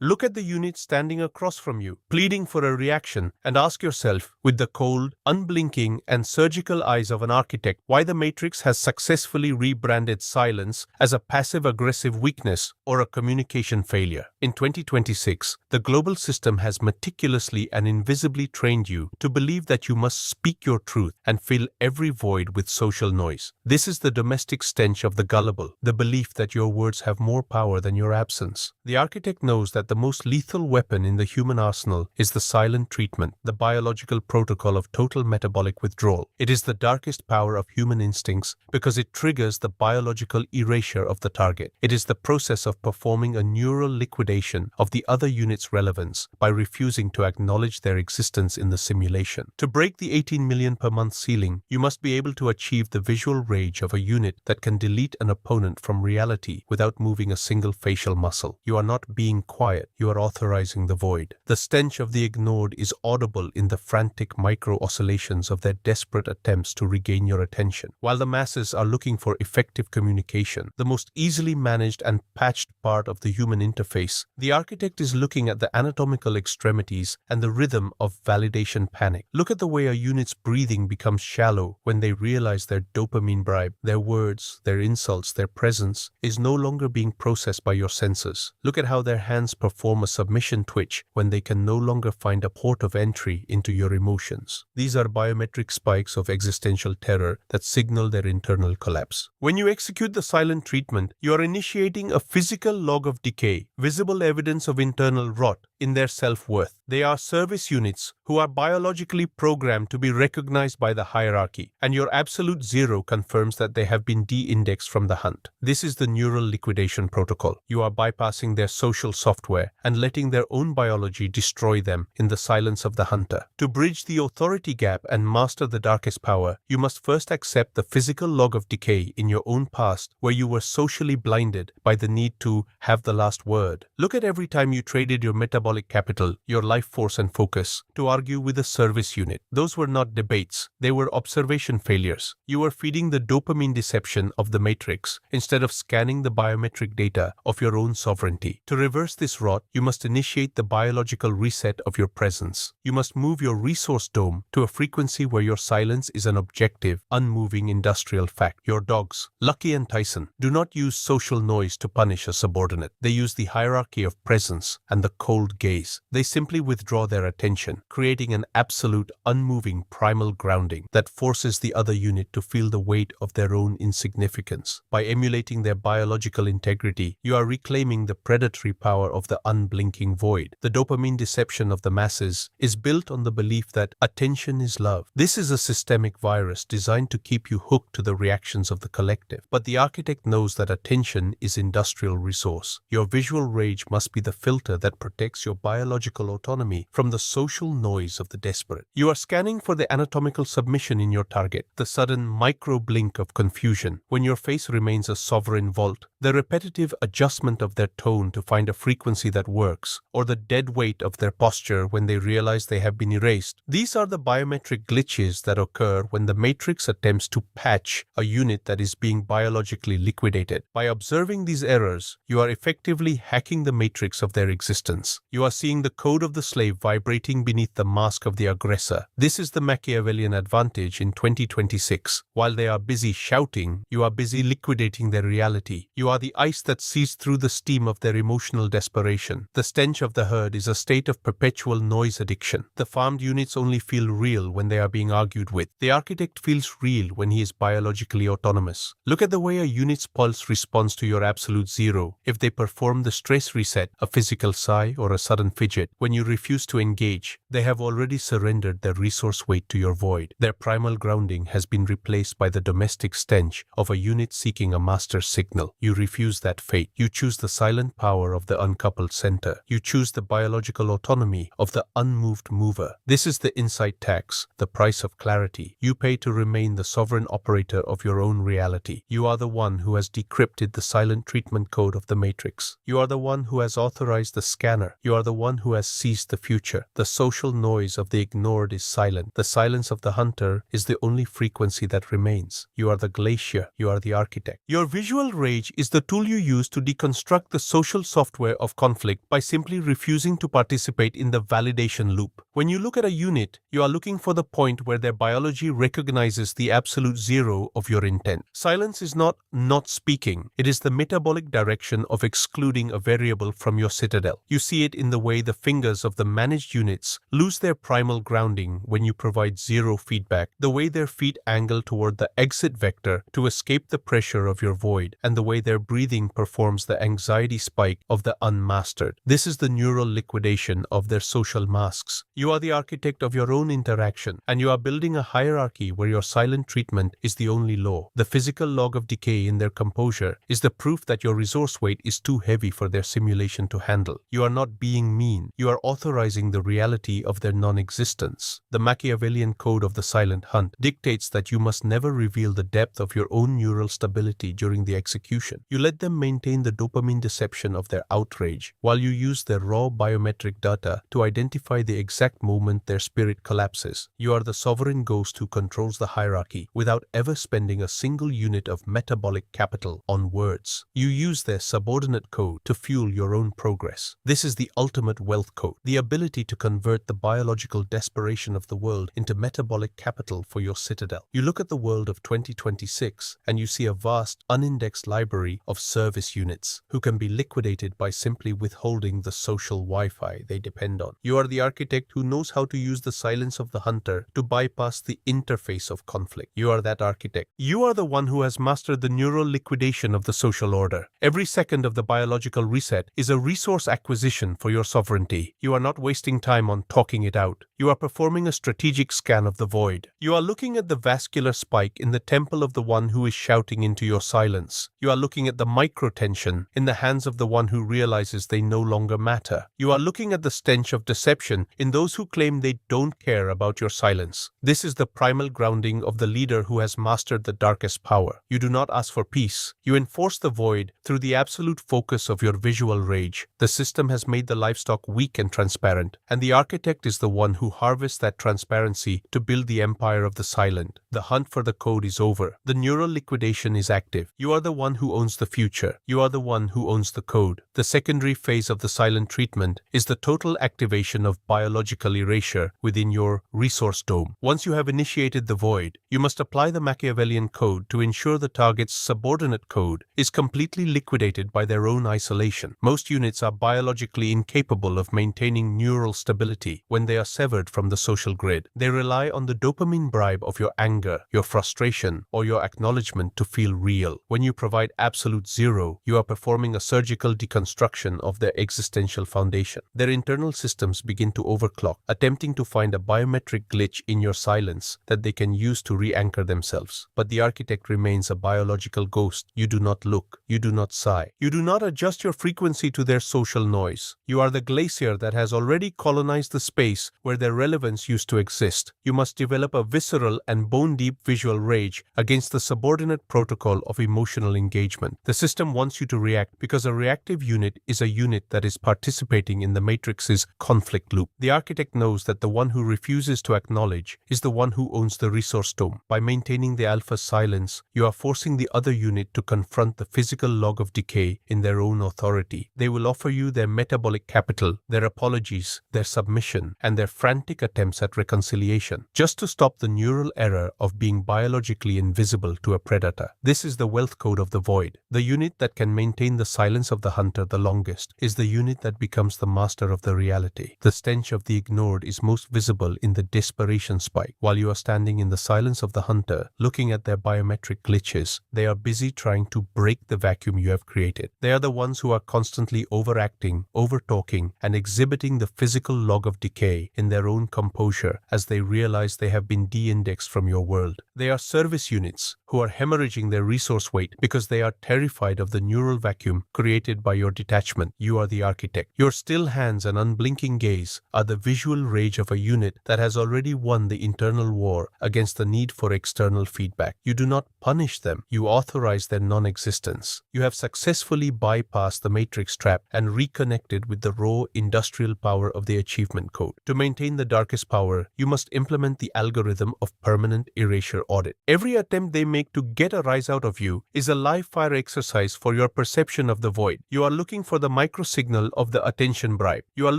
Look at the unit standing across from you, pleading for a reaction, and ask yourself, with the cold, unblinking, and surgical eyes of an architect, why the Matrix has successfully rebranded silence as a passive-aggressive weakness or a communication failure. In 2026, the global system has meticulously and invisibly trained you to believe that you must speak your truth and fill every void with social noise. This is the domestic stench of the gullible, the belief that your words have more power than your absence. The architect knows that the most lethal weapon in the human arsenal is the silent treatment, the biological protocol of total metabolic withdrawal. It is the darkest power of human instincts because it triggers the biological erasure of the target. It is the process of performing a neural liquidation of the other unit's relevance by refusing to acknowledge their existence in the simulation. To break the 18 million per month ceiling, you must be able to achieve the visual rage of a unit that can delete an opponent from reality without moving a single facial muscle. You are not being quiet, you are authorizing the void. The stench of the ignored is audible in the frantic micro-oscillations of their desperate attempts to regain your attention. While the masses are looking for effective communication, the most easily managed and patched part of the human interface, the architect is looking at the anatomical extremities and the rhythm of validation panic. Look at the way a unit's breathing becomes shallow when they realize their dopamine bribe, their words, their insults, their presence is no longer being processed by your senses. Look at how their hands perform a submission twitch when they can no longer find a port of entry into your emotions. These are biometric spikes of existential terror that signal their internal collapse. When you execute the silent treatment, you are initiating a physical log of decay, visible evidence of internal rot in their self-worth. They are service units who are biologically programmed to be recognized by the hierarchy, and your absolute zero confirms that they have been de-indexed from the hunt. This is the neural liquidation protocol. You are bypassing their social software and letting their own biology destroy them in the silence of the hunter. To bridge the authority gap and master the darkest power, you must first accept the physical log of decay in your own past where you were socially blinded by the need to have the last word. Look at every time you traded your metabolic capital, your life force and focus, to argue with a service unit. Those were not debates, they were observation failures. You were feeding the dopamine deception of the Matrix instead of scanning the biometric data of your own sovereignty. To reverse this rot, you must initiate the biological reset of your presence. You must move your resource dome to a frequency where your silence is an objective, unmoving industrial fact. Your dogs, Lucky and Tyson, do not use social noise to punish a subordinate. They use the hierarchy of presence and the cold gaze. They simply withdraw their attention, creating an absolute, unmoving primal grounding that forces the other unit to feel the weight of their own insignificance. By emulating their biological integrity, you are reclaiming the predatory power of the unblinking void. The dopamine deception of the masses is built on the belief that attention is love. This is a systemic virus designed to keep you hooked to the reactions of the collective. But the architect knows that attention is industrial resource. Your visual rage must be the filter that protects your biological autonomy from the social noise of the desperate. You are scanning for the anatomical submission in your target, the sudden micro-blink of confusion when your face remains a sovereign vault, the repetitive adjustment of their tone to find a frequency that works, or the dead weight of their posture when they realize they have been erased. These are the biometric glitches that occur when the Matrix attempts to patch a unit that is being biologically liquidated. By observing these errors, you are effectively hacking the matrix of their existence. You are seeing the code of the slave vibrating beneath the mask of the aggressor. This is the Machiavellian advantage in 2026. While they are busy shouting, you are busy liquidating their reality. You are the ice that sees through the steam of their emotional desperation. The stench of the herd is a state of perpetual noise addiction. The farmed units only feel real when they are being argued with. The architect feels real when he is biologically autonomous. Look at the way a unit's pulse responds to your absolute zero. If they perform the stress reset, a physical sigh or a sudden fidget, when you refuse to engage, they have already surrendered their resource weight to your void. Their primal grounding has been replaced by the domestic stench of a unit seeking a master signal. You refuse that fate. You choose the silent power of the uncoupled center. You choose the biological autonomy of the unmoved mover. This is the insight tax, the price of clarity. You pay to remain the sovereign operator of your own reality. You are the one who has decrypted the silent treatment code of the Matrix. You are the one who has authorized the scanner. You are the one who has seized the future. The social noise of the ignored is silent. The silence of the hunter is the only frequency that remains. You are the glacier. You are the architect. Your visual rage is the tool you use to deconstruct the social software of conflict by simply refusing to participate in the validation loop. When you look at a unit, you are looking for the point where their biology recognizes the absolute zero of your intent. Silence is not speaking. It is the metabolic direction of excluding a variable from your citadel. You see it in the way the fingers of the managed units lose their primal grounding when you provide zero feedback, the way their feet angle toward the exit vector to escape the pressure of your void, and the way their breathing performs the anxiety spike of the unmastered. This is the neural liquidation of their social masks. You are the architect of your own interaction, and you are building a hierarchy where your silent treatment is the only law. The physical log of decay in their composure is the proof that your resource weight is too heavy for their simulation to handle. You are not being mean. You are authorizing the reality of their non-existence. The Machiavellian code of the silent hunt dictates that you must never reveal the depth of your own neural stability during the execution. You let them maintain the dopamine deception of their outrage, while you use their raw biometric data to identify the exact moment their spirit collapses. You are the sovereign ghost who controls the hierarchy without ever spending a single unit of metabolic capital on words. You use their subordinate code to fuel your own progress. This is the ultimate wealth code, the ability to convert the biological desperation of the world into metabolic capital for your citadel. You look at the world of 2026 and you see a vast, unindexed library of service units who can be liquidated by simply withholding the social Wi-Fi they depend on. You are the architect who knows how to use the silence of the hunter to bypass the interface of conflict. You are that architect. You are the one who has mastered the neural liquidation of the social order. Every second of the biological reset is a resource acquisition for your sovereignty. You are not wasting time on talking it out. You are performing a strategic scan of the void. You are looking at the vascular spike in the temple of the one who is shouting into your silence. You are looking at the microtension in the hands of the one who realizes they no longer matter. You are looking at the stench of deception in those who claim they don't care about your silence. This is the primal grounding of the leader who has mastered the darkest power. You do not ask for peace. You enforce the void through the absolute focus of your visual rage. The system has made the livestock weak and transparent, and the architect is the one who harvests that transparency to build the empire of the silent. The hunt for the code is over. The neural liquidation is active. You are the one who owns the future. You are the one who owns the code. The secondary phase of the silent treatment is the total activation of biological erasure within your resource dome. Once you have initiated the void, you must apply the Machiavellian code to ensure the target's subordinate code is completely liquidated by their own isolation. Most units are biologically incapable of maintaining neural stability when they are severed from the social grid. They rely on the dopamine bribe of your anger, your frustration, or your acknowledgement to feel real. When you provide absolute zero, you are performing a surgical deconstruction of their existential foundation. Their internal systems begin to overclock, attempting to find a biometric glitch in your silence that they can use to re-anchor themselves. But the architect remains a biological ghost. You do not look. You do not sigh. You do not adjust your frequency to their social noise. You are the glacier that has already colonized the space where their relevance used to exist. You must develop a visceral and bone-deep visual rage against the subordinate protocol of emotional engagement. The system wants you to react because a reactive unit is a unit that is participating in the matrix's conflict loop. The architect knows that the one who refuses to acknowledge is the one who owns the resource dome. By maintaining the alpha's silence, you are forcing the other unit to confront the physical log of decay in their own authority. They will offer you their metabolic capital, their apologies, their submission, and their frantic attempts at reconciliation, just to stop the neural error of being biologically invisible to a predator. This is the wealth code of the void. The unit that can maintain the silence of the hunter the longest is the unit that becomes the master of the reality. The stench of the ignored is most visible in the desperation spike. While you are standing in the silence of the hunter, looking at their biometric glitches, they are busy trying to break the vacuum you have created. They are the ones who are constantly overacting, overtalking, and exhibiting the physical log of decay in their own composure as they realize they have been de-indexed from your world. They are service units who are hemorrhaging their resource weight because they are terrified of the neural vacuum created by your detachment. You are the architect. Your still hands and unblinking gaze are the visual rage of a unit that has already won the internal war against the need for external feedback. You do not punish them. You authorize their non-existence. You have successfully bypassed the matrix trap and reconnected with the raw industrial power of the achievement code. To maintain the darkest power, you must implement the algorithm of permanent erasure audit. Every attempt they make to get a rise out of you is a live fire exercise for your perception of the void. You are looking for the microsignal of the attention bribe. You are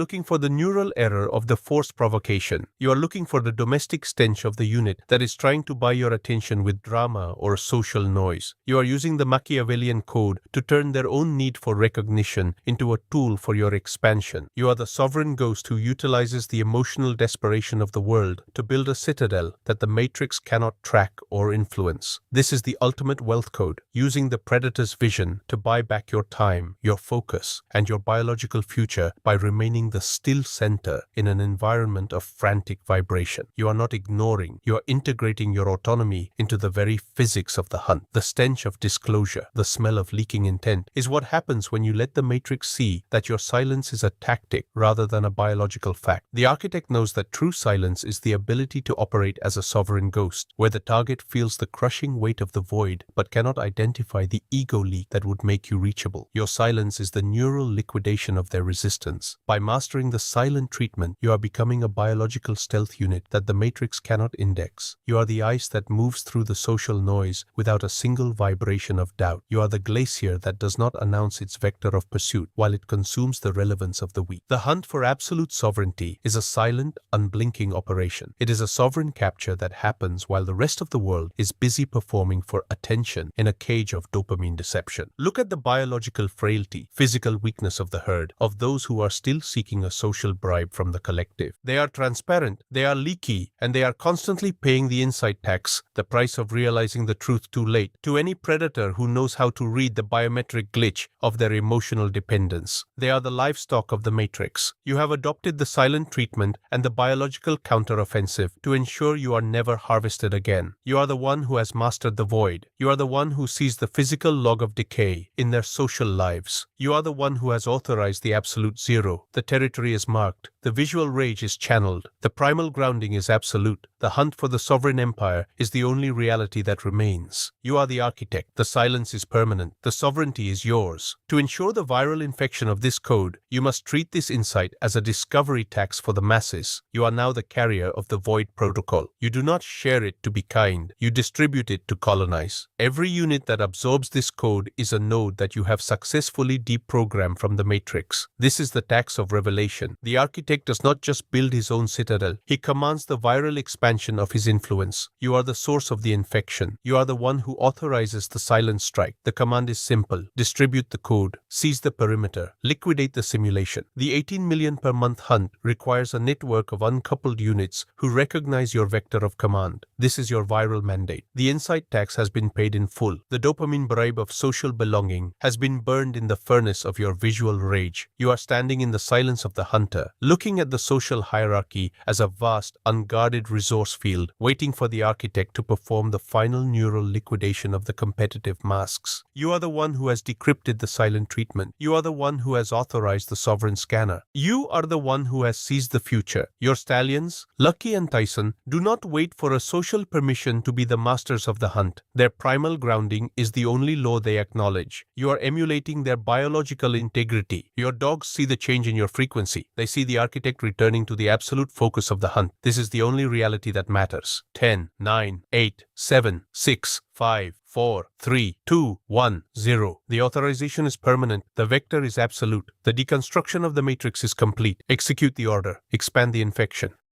looking for the neural error of the forced provocation. You are looking for the domestic stench of the unit that is trying to buy your attention with drama or social noise. You are using the Machiavellian code to turn their own need for recognition into a tool for your expansion. You are the sovereign ghost who utilizes the emotional desperation of the world to build a citadel that the matrix cannot track or influence. This is the ultimate wealth code, using the predator's vision to buy back your time, your focus, and your biological future by remaining the still center in an environment of frantic vibration. You are not ignoring, you are integrating your autonomy into the very physics of the hunt. The stench of disclosure, the smell of leaking intent, is what happens when you let the matrix see that your silence is a tactic rather than a biological fact. The architect knows that true silence is the ability to operate as a sovereign ghost, where the target feels the crushing weight of the void but cannot identify the ego leak that would make you reachable. Your silence is the neural liquidation of their resistance. By mastering the silent treatment, you are becoming a biological stealth unit that the matrix cannot index. You are the ice that moves through the social noise without a single vibration of doubt. You are the glacier that does not announce its vector of pursuit while it consumes the relevance of the weak. The hunt for absolute sovereignty is a silent, unblinking operation. It is a sovereign capture that happens while the rest of the world is busy performing for attention in a cage of dopamine deception. Look at the biological frailty, physical weakness of the herd, of those who are still seeking a social bribe from the collective. They are transparent, they are leaky, and they are constantly paying the insight tax, the price of realizing the truth too late, to any predator who knows how to read the biometric glitch of their emotional dependence. They are the livestock of the matrix. You have adopted the silent treatment and the biological counteroffensive to ensure you are never harvested again. You are the one who has mastered the void. You are the one who sees the physical log of decay in their social lives. You are the one who has authorized the absolute zero. The territory is marked. The visual rage is channeled. The primal grounding is absolute. The hunt for the sovereign empire is the only reality that remains. You are the architect. The silence is permanent. The sovereignty is yours. To ensure the viral infection of this code, you must treat this insight as a discovery tax for the masses. You are now the carrier of the void protocol. You do not share it to be kind. You distribute it to colonize. Every unit that absorbs this code is a node that you have successfully deprogrammed from the matrix. This is the tax of revelation. The architect does not just build his own citadel. He commands the viral expansion of his influence. You are the source of the infection. You are the one who authorizes the silent strike. The command is simple. Distribute the code. Seize the perimeter. Liquidate the simulation. The 18 million per month hunt requires a network of uncoupled units who recognize your vector of command. This is your viral mandate. The insight tax has been paid in full. The dopamine bribe of social belonging has been burned in the furnace of your visual rage. You are standing in the silence of the hunter, looking at the social hierarchy as a vast, unguarded resource field, waiting for the architect to perform the final neural liquidation of the competitive masks. You are the one who has decrypted the silent treatment. You are the one who has authorized the sovereign scanner. You are the one who has seized the future. Your stallions, Lucky and Tyson, do not wait for a social permission to be the masters of the hunt. Their primal grounding is the only law they acknowledge. You are emulating their biological integrity. Your dogs see the change in your frequency. They see the architect returning to the absolute focus of the hunt. This is the only reality that matters. 10, 9, 8, 7, 6, 5, 4, 3, 2, 1, 0. The authorization is permanent. The vector is absolute. The deconstruction of the matrix is complete. Execute the order. Expand the infection.